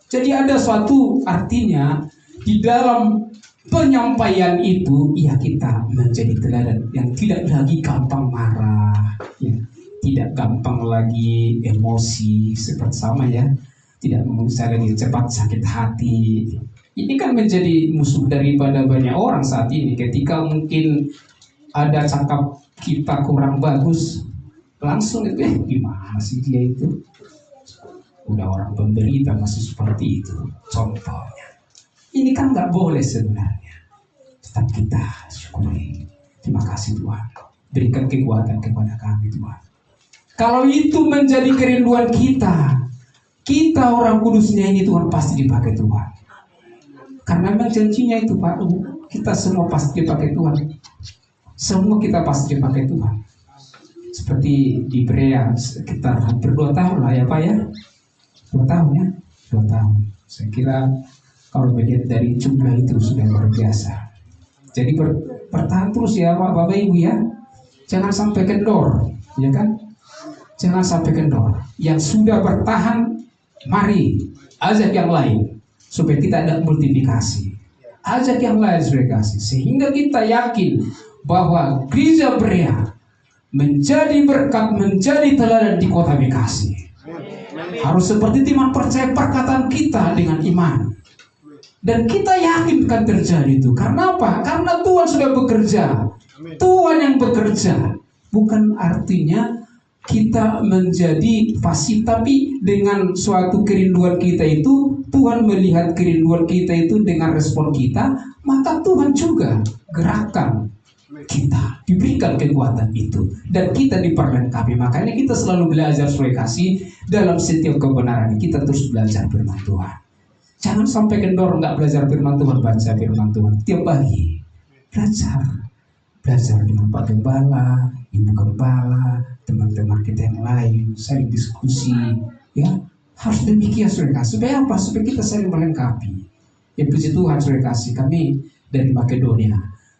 Jadi ada suatu artinya di dalam penyampaian itu, ya kita menjadi teladan yang tidak lagi gampang marah, ya, tidak gampang lagi emosi seperti sama ya. Tidak misalnya cepat sakit hati. Ini kan menjadi musuh daripada banyak orang saat ini. Ketika mungkin ada cakap kita kurang bagus, langsung itu gimana sih dia itu? Udah orang pemberita masih seperti itu. Contohnya, ini kan nggak boleh sebenarnya. Tetap kita syukuri. Terima kasih Tuhan. Berikan kekuatan kepada kami Tuhan. Kalau itu menjadi kerinduan kita orang kudusnya ini Tuhan pasti dipakai Tuhan. Karena memang janjinya itu Pak, kita semua pasti dipakai Tuhan. Semua kita pasti dipakai Tuhan. Seperti di Berea sekitar hampir 2 tahun lah ya Pak ya. 2 tahun ya, 2 tahun. Saya kira kalau melihat dari jumlah itu sudah luar biasa. Jadi bertahan terus ya Bapak Ibu ya. Jangan sampai kendor, ya kan? Jangan sampai kendor. Yang sudah bertahan, mari ajak yang lain supaya kita ada multiplikasi. Ajak yang lain supaya kasih, sehingga kita yakin bahwa Gereja Berea menjadi berkat, menjadi teladan di Kota Bekasi. Harus seperti iman, percaya perkataan kita dengan iman. Dan kita yakin kan terjadi itu. Karena apa? Karena Tuhan sudah bekerja. Tuhan yang bekerja. Bukan artinya kita menjadi fasih, tapi dengan suatu kerinduan kita itu, Tuhan melihat kerinduan kita itu dengan respon kita, maka Tuhan juga gerakan kita, diberikan kekuatan itu, dan kita diperlengkapi. Makanya kita selalu belajar supaya kasih dalam setiap kebenaran. Kita terus belajar firman Tuhan. Jangan sampai kendor nggak belajar firman Tuhan, baca firman Tuhan tiap pagi. Belajar dengan Pak Gembala, Ibu Gembala, teman-teman kita yang lain, saling diskusi, ya. Harus demikian saudara kasih. Supaya apa? Supaya kita saling melengkapi. Ya puji Tuhan saudara kasih, kami dari Makedonia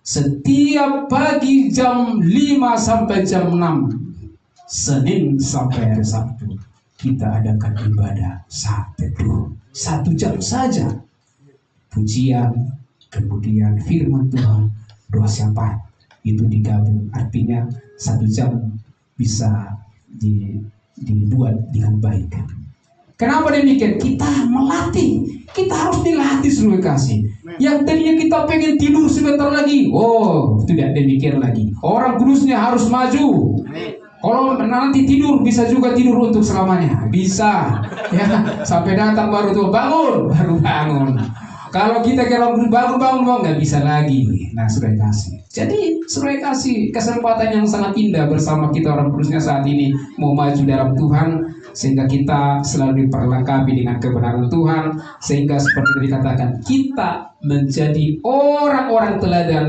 setiap pagi jam 5 sampai jam 6, Senin sampai hari Sabtu, kita adakan ibadah saat teduh 1 jam saja. Pujian, kemudian firman Tuhan, doa syafaat, itu digabung. Artinya 1 jam bisa dibuat dengan baik. Kenapa demikian? Kita melatih. Kita harus dilatih seluruh kasih. Yang tadinya kita pengen tidur sebentar lagi, oh tidak demikian lagi. Orang kudusnya harus maju. Kalau nanti tidur, bisa juga tidur untuk selamanya. Bisa, ya. Sampai datang baru tuh bangun, baru bangun. Kalau kita kira bangun nggak bisa lagi. Nah, sudah kasih. Jadi sudah kasih kesempatan yang sangat indah bersama kita orang kudusnya saat ini mau maju dalam Tuhan, sehingga kita selalu diperlengkapi dengan kebenaran Tuhan, sehingga seperti dikatakan kita menjadi orang-orang teladan,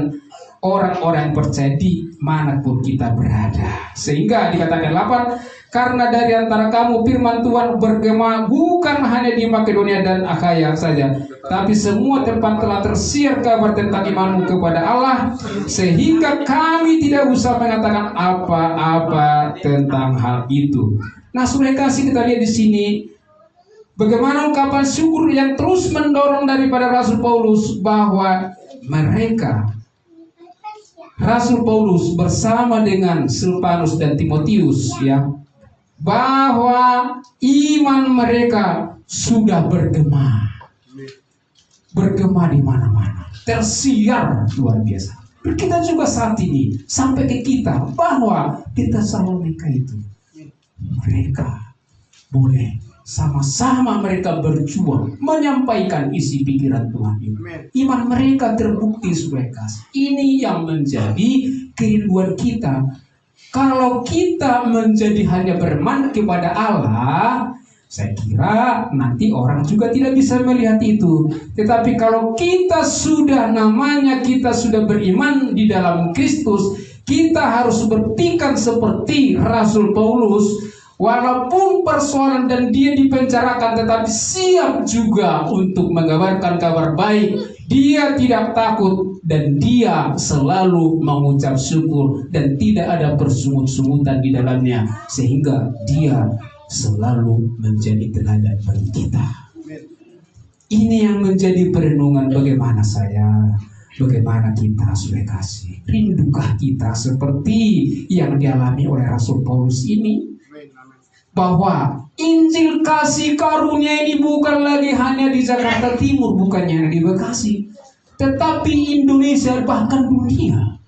orang-orang percaya di manapun kita berada. Sehingga dikatakan 8, karena dari antara kamu firman Tuhan bergema bukan hanya di Makedonia dan Akhaya saja, tapi semua tempat telah tersiar kabar tentang imanmu kepada Allah, sehingga kami tidak usah mengatakan apa-apa tentang hal itu. Nah, sudah kasih kita lihat di sini bagaimana ungkapan syukur yang terus mendorong daripada Rasul Paulus, bahwa Rasul Paulus bersama dengan Silvanus dan Timotius, ya, bahwa iman mereka sudah bergema di mana-mana, tersiar luar biasa. Kita juga saat ini sampai ke kita, bahwa di Tesalonika itu mereka boleh sama-sama mereka berjuang menyampaikan isi pikiran Tuhan ini. Iman mereka terbukti sebagai kasih. Ini yang menjadi kerinduan kita. Kalau kita menjadi hanya berman kepada Allah, saya kira nanti orang juga tidak bisa melihat itu. Tetapi kalau kita sudah kita sudah beriman di dalam Kristus, kita harus berpikir seperti Rasul Paulus. Walaupun persoalan dan dia dipenjarakan, tetapi siap juga untuk mengabarkan kabar baik. Dia tidak takut dan dia selalu mengucap syukur dan tidak ada persungut-sungutan di dalamnya, sehingga dia selalu menjadi teladan bagi kita. Ini yang menjadi perenungan bagaimana bagaimana kita sudah kasih. Rindukah kita seperti yang dialami oleh Rasul Paulus ini? Bahwa Injil kasih karunia ini bukan lagi hanya di Jakarta Timur, bukannya hanya di Bekasi, tetapi Indonesia, bahkan dunia.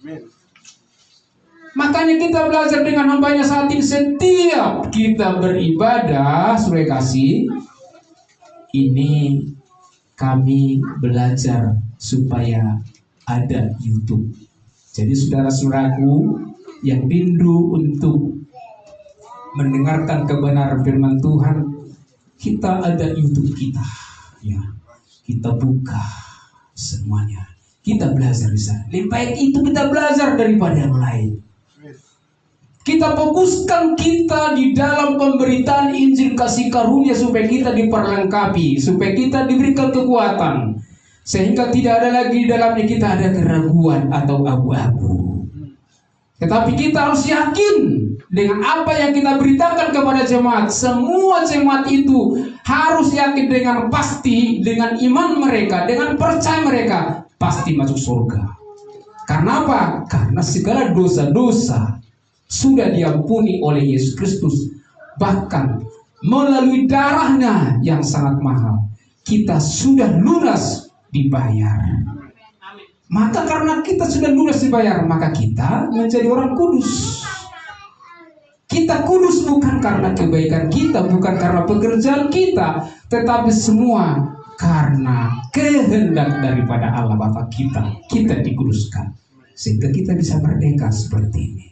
Makanya kita belajar dengan hambanya saat ini, setiap kita beribadah, saudara kasih, ini kami belajar supaya ada YouTube. Jadi saudara-saudaraku yang rindu untuk mendengarkan kebenaran firman Tuhan, kita ada YouTube kita, ya. Kita buka semuanya, kita belajar di sana. Lebih baik itu kita belajar daripada yang lain. Kita fokuskan kita di dalam pemberitaan Injil kasih karunia supaya kita diperlengkapi, supaya kita diberikan kekuatan, Sehingga tidak ada lagi dalamnya kita ada keraguan atau abu-abu. Tetapi kita harus yakin dengan apa yang kita beritakan kepada jemaat. Semua jemaat itu harus yakin dengan pasti, dengan iman mereka, dengan percaya mereka, pasti masuk surga. Karena apa? Karena segala dosa-dosa sudah diampuni oleh Yesus Kristus. Bahkan melalui darahnya yang sangat mahal, kita sudah lunas dibayar. Maka karena kita sudah lunas dibayar, maka kita menjadi orang kudus. Kita kudus bukan karena kebaikan kita, bukan karena pekerjaan kita, tetapi semua karena kehendak daripada Allah Bapa kita dikuduskan. Sehingga kita bisa merdeka seperti ini.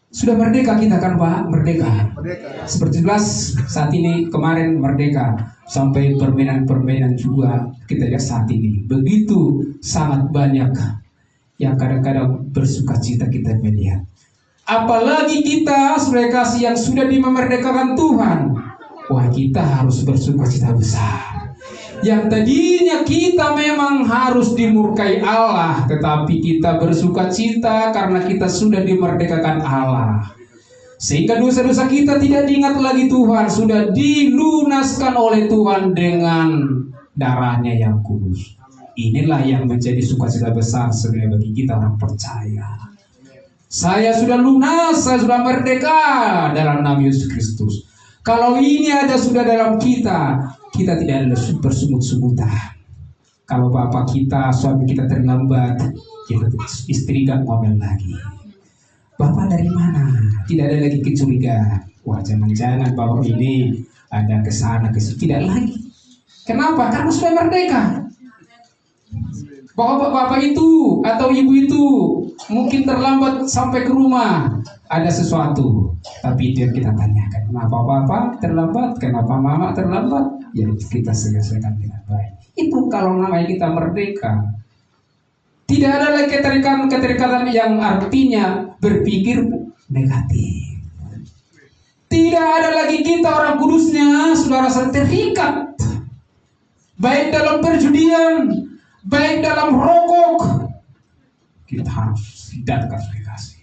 Sudah merdeka kita kan Pak? Merdeka. Seperti jelas saat ini, kemarin merdeka. Sampai permainan-permainan juga kita lihat saat ini. Begitu sangat banyak yang kadang-kadang bersuka cita kita melihat. Apalagi kita, saudara kasih, yang sudah dimerdekakan Tuhan. Wah, kita harus bersuka cita besar. Yang tadinya kita memang harus dimurkai Allah, tetapi kita bersuka cita karena kita sudah dimerdekakan Allah. Sehingga dosa-dosa kita tidak diingat lagi Tuhan, sudah dilunaskan oleh Tuhan dengan darahnya yang kudus. Inilah yang menjadi sukacita besar sebenarnya bagi kita orang percaya. Saya sudah lunas, saya sudah merdeka dalam nama Yesus Kristus. Kalau ini ada sudah dalam kita, kita tidak ada bersungut-sungutan. Kalau bapak kita, suami kita terlambat, kita istri gak ngomel lagi. Bapak dari mana? Tidak ada lagi kecurigaan. Wah, jangan-jangan bapak ini ada kesana kesini. Tidak lagi. Kenapa? Karena sudah merdeka. Bapak itu atau ibu itu mungkin terlambat sampai ke rumah. Ada sesuatu. Tapi itu yang kita tanyakan. Kenapa bapak terlambat? Kenapa mama terlambat? Ya kita selesaikan dengan baik. Itu kalau namanya kita merdeka. Tidak ada lagi keterikatan yang artinya berpikir negatif. Tidak ada lagi kita orang kudusnya sudah rasa terikat. Baik dalam perjudian, baik dalam rokok. Kita harus hindarkan kasih.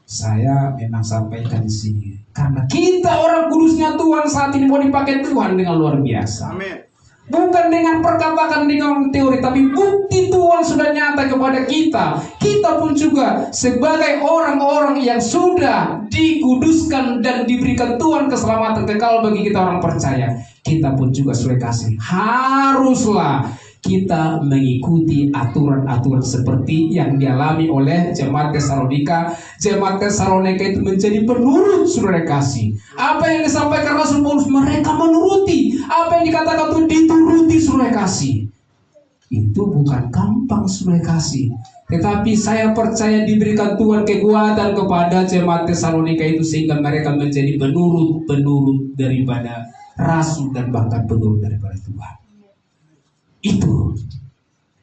Saya memang sampaikan di sini karena kita orang kudusnya Tuhan saat ini mau dipakai Tuhan dengan luar biasa. Amin. Bukan dengan perkataan, dengan teori, tapi bukti Tuhan sudah nyata kepada kita. Kita pun juga sebagai orang-orang yang sudah dikuduskan dan diberikan Tuhan keselamatan kekal bagi kita orang percaya. Kita pun juga sudah kasih. Haruslah kita mengikuti aturan-aturan seperti yang dialami oleh jemaat Tesalonika. Jemaat Tesalonika itu menjadi penurut, saudara kasih. Apa yang disampaikan Rasul Paulus, mereka menuruti. Apa yang dikatakan itu dituruti, saudara kasih. Itu bukan gampang, saudara kasih. Tetapi saya percaya diberikan Tuhan kekuatan kepada jemaat Tesalonika itu sehingga mereka menjadi penurut daripada Rasul dan bahkan penurut daripada Tuhan. Itu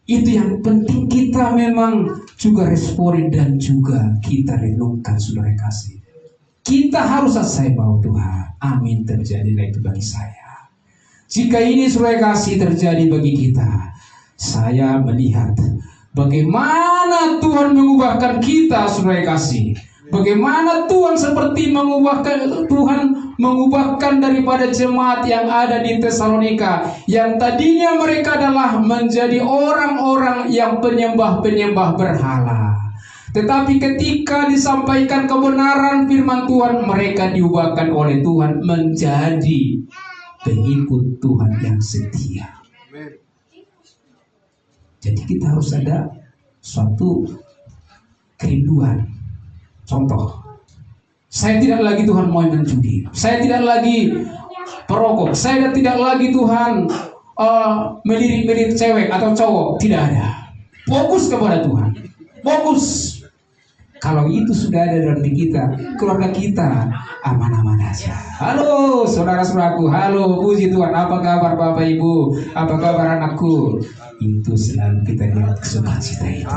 yang penting kita memang juga responi dan juga kita renungkan, saudara kasih. Kita harus selesai bahwa Tuhan, amin, terjadilah itu bagi saya. Jika ini, saudara kasih, terjadi bagi kita, saya melihat bagaimana Tuhan mengubahkan kita, saudara kasih. Bagaimana Tuhan seperti mengubahkan daripada jemaat yang ada di Tesalonika, yang tadinya mereka adalah menjadi orang-orang yang penyembah berhala. Tetapi ketika disampaikan kebenaran firman Tuhan, mereka diubahkan oleh Tuhan menjadi pengikut Tuhan yang setia. Jadi kita harus ada suatu kerinduan. Contoh, saya tidak lagi Tuhan mau menjudi, saya tidak lagi perokok, saya tidak lagi Tuhan melirik-lirik cewek atau cowok, tidak ada. Fokus kepada Tuhan, fokus. Kalau itu sudah ada dalam diri kita, keluarga kita aman-aman aja. Halo saudara-saudaraku, halo, puji Tuhan. Apa kabar Bapak Ibu? Apa kabar anakku? Itu selalu kita lihat sukacita itu.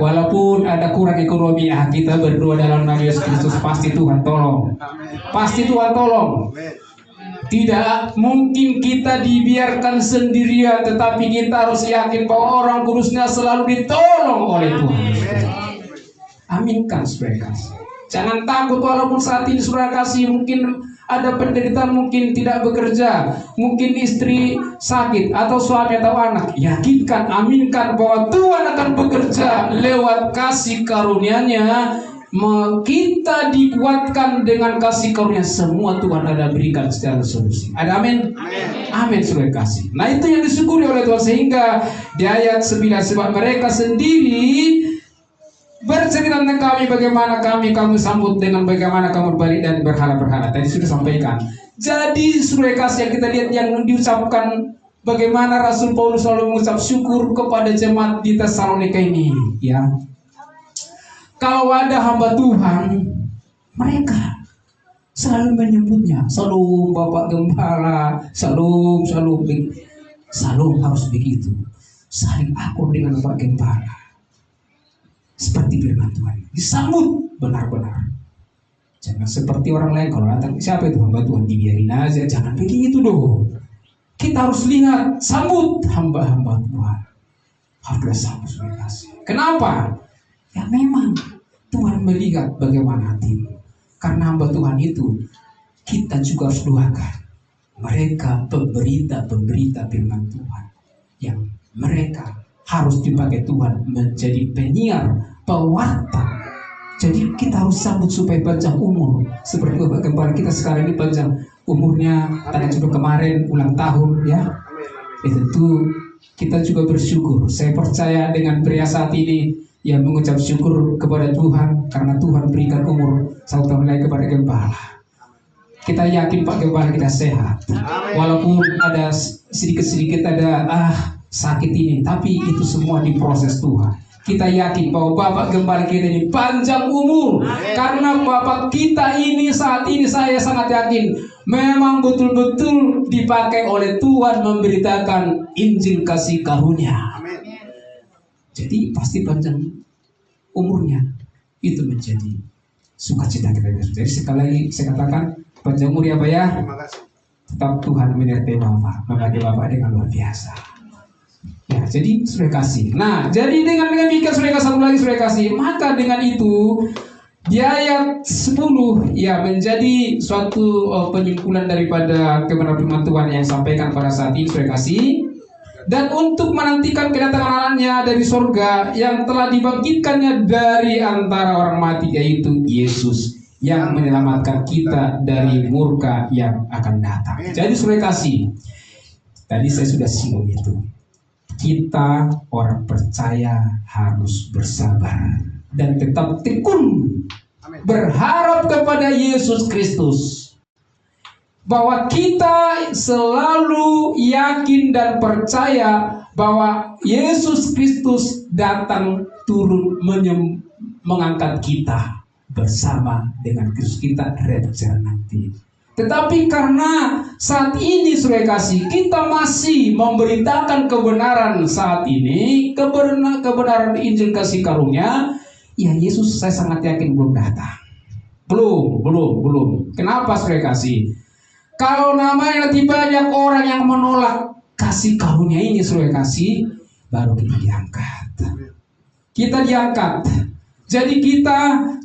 Walaupun ada kurang ekonomi, kita berdoa dalam nama Yesus Kristus, pasti Tuhan tolong. Pasti Tuhan tolong. Tidak mungkin kita dibiarkan sendirian, tetapi kita harus yakin bahwa orang kudusnya selalu ditolong oleh Tuhan. Aminkan saudara kasih. Jangan takut walaupun saat ini saudara kasih mungkin ada penderitaan, mungkin tidak bekerja, mungkin istri sakit atau suami atau anak. Yakinkan, aminkan bahwa Tuhan akan bekerja lewat kasih karunia-Nya. Kita dikuatkan dengan kasih karunia, semua Tuhan ada berikan secara solusi. Ada amin? Amin saudara kasih. Nah itu yang disyukuri oleh Tuhan, sehingga di ayat 9, sebab mereka sendiri bercerita tentang kami, bagaimana kamu sambut dengan bagaimana kamu balik dan berhala-berhala. Tadi sudah sampaikan. Jadi saudara kasih, yang kita lihat yang diucapkan, bagaimana Rasul Paulus selalu mengucap syukur kepada jemaat di Tesalonika ini, ya. Kalau ada hamba Tuhan, mereka selalu menyebutnya, salam Bapak Gembala, salam harus begitu, saling akur dengan Bapak Gembala. Seperti firman Tuhan, disambut benar-benar. Jangan seperti orang lain, kalau datang siapa itu hamba Tuhan, dibiarin aja, jangan begitu dong. Kita harus lihat, sambut hamba-hamba Tuhan. Harus sambut saudara kasih. Kenapa? Ya memang Tuhan melihat bagaimana hatimu. Karena hamba Tuhan itu, kita juga harus doakan mereka pemberita firman Tuhan, yang mereka harus dipakai Tuhan menjadi penyiar, pewarta. Jadi kita harus sambut supaya panjang umur. Seperti Bapak Gembala kita sekarang ini panjang umurnya, karena juga kemarin ulang tahun, ya. Itu kita juga bersyukur. Saya percaya dengan pria saat ini yang mengucap syukur kepada Tuhan karena Tuhan berikan umur 1 tahun lagi kepada Gembala. Kita yakin Pak Gembala kita sehat. Walaupun ada sedikit-sedikit ada sakit ini, tapi itu semua diproses Tuhan. Kita yakin bahwa Bapak Gembala kita ini panjang umur. Karena Bapak kita ini saat ini, saya sangat yakin memang betul-betul dipakai oleh Tuhan memberitakan Injil kasih karunia. Jadi pasti panjang umurnya, itu menjadi sukacita kita. Jadi sekali lagi saya katakan, panjang umur ya Pak ya. Tetap Tuhan menyertai Bapak, memakai Bapak dengan luar biasa. Ya, jadi saudara kasih. Nah, jadi dengan demikian saudara kasih, satu lagi saudara kasih, maka dengan itu di ayat 10 ya menjadi suatu penyimpulan daripada kebenaran firman Tuhan yang disampaikan pada saat ini saudara kasih. Dan untuk menantikan kedatangan anaknya dari surga yang telah dibangkitkannya dari antara orang mati, yaitu Yesus yang menyelamatkan kita dari murka yang akan datang. Jadi saudara kasih, tadi saya sudah singgung itu. Kita orang percaya harus bersabar dan tetap tekun berharap kepada Yesus Kristus. Bahwa kita selalu yakin dan percaya bahwa Yesus Kristus datang turun mengangkat kita bersama dengan Kristus, kita rapture nanti. Tetapi karena saat ini saudara kasih, kita masih memberitakan kebenaran saat ini, kebenaran Injil kasih karunia, ya Yesus saya sangat yakin belum datang. Belum. Kenapa saudara kasih? Kalau namanya nanti banyak orang yang menolak kasih karunia ini saudara kasih, baru kita diangkat. Kita diangkat. Jadi kita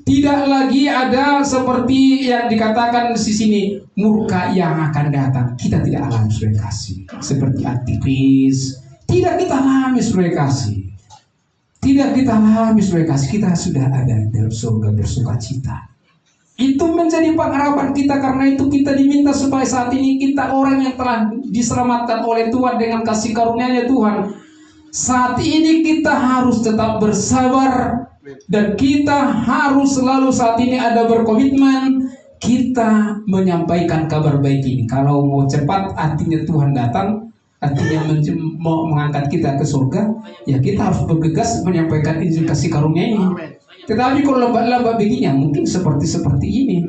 tidak lagi ada seperti yang dikatakan di sini, murka yang akan datang. Kita tidak alami saudara kasih. Seperti antikris. Tidak kita alami saudara kasih. Tidak kita alami saudara kasih. Kita sudah ada dalam surga bersukacita. Itu menjadi pengharapan kita. Karena itu kita diminta supaya saat ini kita orang yang telah diselamatkan oleh Tuhan dengan kasih karunia-Nya Tuhan, saat ini kita harus tetap bersabar. Dan kita harus selalu saat ini ada berkomitmen. Kita menyampaikan kabar baik ini. Kalau mau cepat artinya Tuhan datang, artinya mengangkat kita ke surga, ya kita harus bergegas menyampaikan Injil kasih karunia ini. Tetapi kalau lambat-lambat begini, mungkin seperti ini.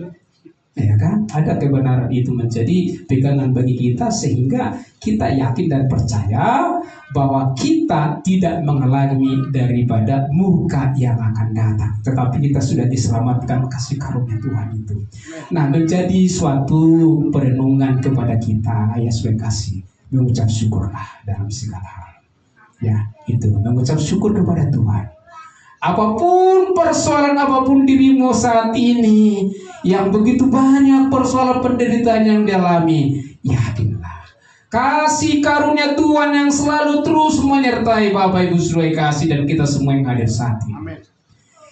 Ya kan? Ada kebenaran itu menjadi pegangan bagi kita sehingga kita yakin dan percaya bahwa kita tidak mengalami daripada murka yang akan datang, tetapi kita sudah diselamatkan kasih karunia Tuhan itu. Nah, menjadi suatu perenungan kepada kita, ya saudara kasih, mengucap syukurlah dalam segala hal. Ya, itu mengucap syukur kepada Tuhan. Apapun persoalan, apapun dirimu saat ini yang begitu banyak persoalan penderitaan yang dialami, yakinlah kasih karunia Tuhan yang selalu terus menyertai Bapak Ibu saudara kasih dan kita semua yang hadir saat ini. Amen.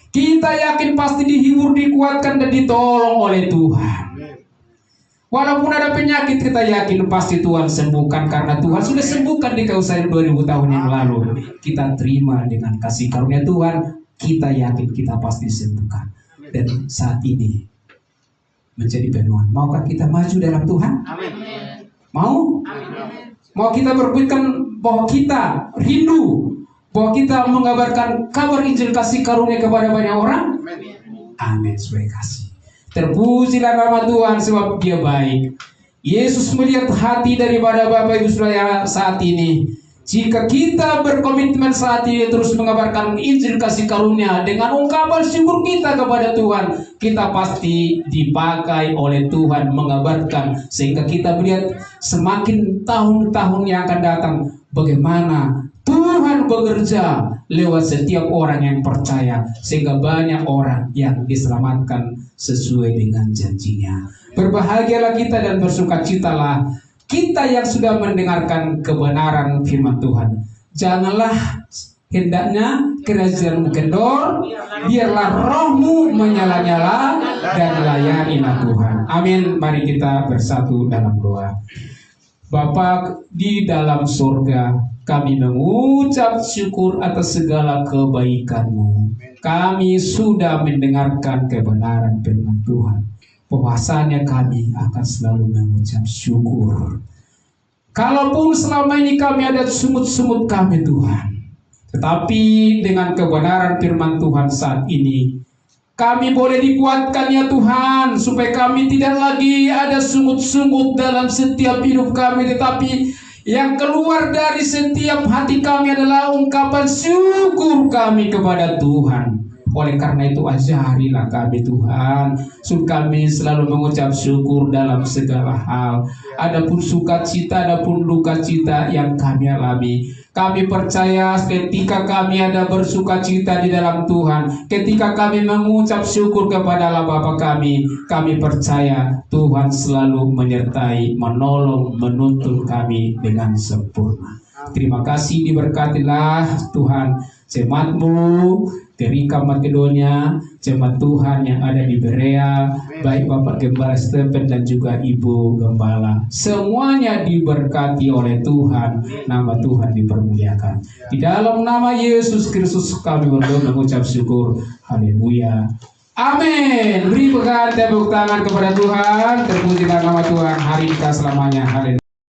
Kita yakin pasti dihibur, dikuatkan dan ditolong oleh Tuhan. Walaupun ada penyakit, kita yakin pasti Tuhan sembuhkan karena Tuhan sudah sembuhkan di kayu salib 2000 tahun yang lalu. Kita terima dengan kasih karunia Tuhan, kita yakin kita pasti disembuhkan. Dan saat ini menjadi penuhan. Maukah kita maju dalam Tuhan? Amin. Mau? Amin. Mau kita berbuktikan bahwa kita rindu, bahwa kita mengabarkan kabar Injil kasih karunia kepada banyak orang? Amin. Amin. Kasih. Terpujilah nama Tuhan sebab Dia baik. Yesus melihat hati daripada Bapak Ibu Saudara saat ini. Jika kita berkomitmen saat ini terus mengabarkan Injil kasih karunia dengan ungkapan syukur kita kepada Tuhan, kita pasti dipakai oleh Tuhan mengabarkan sehingga kita melihat semakin tahun-tahun yang akan datang bagaimana Tuhan bekerja lewat setiap orang yang percaya sehingga banyak orang yang diselamatkan sesuai dengan janjinya. Berbahagialah kita dan bersukacitalah kita yang sudah mendengarkan kebenaran firman Tuhan. Janganlah hendaknya kerajaanmu kendor, biarlah rohmu menyala-nyala dan layanilah Tuhan. Amin. Mari kita bersatu dalam doa. Bapa di dalam surga, kami mengucap syukur atas segala kebaikan-Mu. Kami sudah mendengarkan kebenaran firman Tuhan. Bahwasanya kami akan selalu mengucap syukur. Kalaupun selama ini kami ada sumut-sumut kami Tuhan, tetapi dengan kebenaran firman Tuhan saat ini, kami boleh dikuatkan ya Tuhan, supaya kami tidak lagi ada sumut-sumut dalam setiap hidup kami, tetapi yang keluar dari setiap hati kami adalah ungkapan syukur kami kepada Tuhan. Oleh karena itu ajarilah kami Tuhan, kami selalu mengucap syukur dalam segala hal. Adapun sukacita, adapun duka cita yang kami alami, kami percaya ketika kami ada bersukacita di dalam Tuhan, ketika kami mengucap syukur kepada Allah Bapa kami percaya Tuhan selalu menyertai, menolong, menuntun kami dengan sempurna. Terima kasih, diberkatilah Tuhan jemaat-Mu Gerika Makedonia, jemaat Tuhan yang ada di Berea, baik Bapak Gembala Stephen dan juga Ibu Gembala. Semuanya diberkati oleh Tuhan, nama Tuhan dipermuliakan. Di dalam nama Yesus Kristus kami berdoa mengucap syukur. Haleluya. Amin. Beri tepuk tangan kepada Tuhan. Terpujilah nama Tuhan hari kita selamanya. Haleluya.